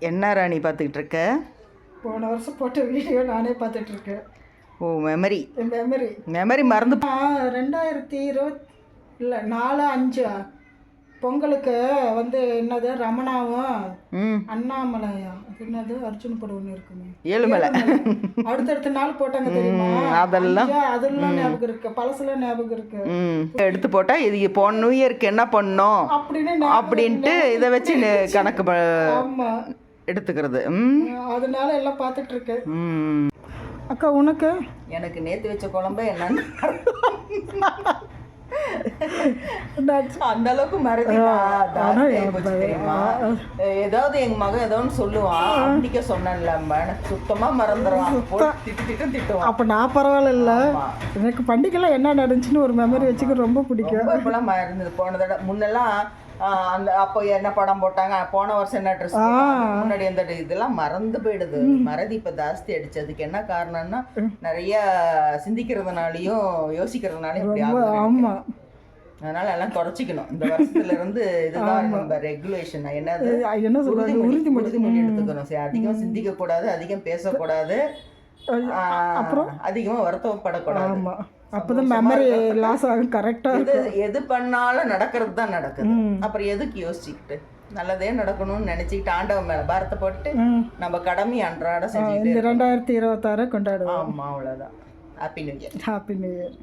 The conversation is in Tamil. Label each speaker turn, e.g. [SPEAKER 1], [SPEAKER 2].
[SPEAKER 1] என்ன ராணி பார்த்துக்கிட்டு இருக்க?
[SPEAKER 2] போன வருஷம் போட்ட வீடியோ நானே பார்த்துட்ருக்கேன்.
[SPEAKER 1] ஓ, மெமரி
[SPEAKER 2] மெமரி
[SPEAKER 1] மறந்து
[SPEAKER 2] 2020 இல்லை 4/5 பொங்கலுக்கு வந்து என்னது ரமணாவும் அண்ணாமலையா என்னது அர்ஜுன் படம் ஒன்று இருக்குமே
[SPEAKER 1] ஏழுமலை
[SPEAKER 2] அடுத்தடுத்த நாள் போட்டாங்க தெரியுமா? அதெல்லாம் ஞாபகம் இருக்கு, பழசுலாம் ஞாபகம் இருக்கு.
[SPEAKER 1] எடுத்து போட்டா இது போன நியூ இயருக்கு என்ன பண்ணோம் அப்படின்ட்டு இதை வச்சு கணக்கு எடுத்துக்கிறது.
[SPEAKER 2] அதனால எல்லாம் பார்த்துட்டு இருக்கேன். அக்கா உனக்கு?
[SPEAKER 1] எனக்கு நேற்று வச்ச குழம்பு என்னன்னு அந்த அளவுக்கு மறதி தெரியுமா? ஏதாவது எங்க மகன் ஏதோன்னு சொல்லுவான், அன்னைக்கே சொன்னேன்ல எனக்கு சுத்தமா மறந்துடுவான், திட்டுவான்.
[SPEAKER 2] அப்ப நான் பரவாயில்ல, எனக்கு பண்டிகைலாம் என்ன நடந்துச்சுன்னு ஒரு மெமரி வச்சுக்க ரொம்ப பிடிக்கும்.
[SPEAKER 1] இப்பெல்லாம் மறந்தது. போன தடவை முன்னெல்லாம் அந்த அப்போ என்ன படம் போட்டாங்க, போன வருஷம் என்ன ட்ரெஸ், முன்னாடி எந்த இதெல்லாம் மறந்து போயிடுது. மறதி இப்போ ஜாஸ்தி ஆயிடுச்சு. அதுக்கு என்ன காரணம்னா நிறைய சிந்திக்கிறதுனாலையும் யோசிக்கிறதுனாலையும்.
[SPEAKER 2] ஆமா,
[SPEAKER 1] அதனால எல்லாம் குறைச்சிக்கணும். இந்த வருஷத்துல இருந்து இதுதான் நம்ம ரெகுலேஷன். என்னது உறுதிமொழி எடுத்துக்கணும். சரி, அதிகம் சிந்திக்க கூடாது, அதிகம் பேசக்கூடாது, அப்புறம் அதிகமா வருத்தப்படக்கூடாது.
[SPEAKER 2] அப்பதான் மெமரி லாஸ் ஆகும். கரெக்டா
[SPEAKER 1] எது பண்ணாலும் நடக்கிறது தான் நடக்குது. அப்புறம் எதுக்கு யோசிச்சுக்கிட்டு நல்லதே நடக்கணும்னு நினைச்சுக்கிட்டு ஆண்டவன் மேல பாரத்தை போட்டு நம்ம கடமை அன்றாட செஞ்சுட்டு
[SPEAKER 2] 2026 கொண்டாடுவோம்.
[SPEAKER 1] ஆமா, அவ்வளவுதான். Happy new year.
[SPEAKER 2] Happy new year.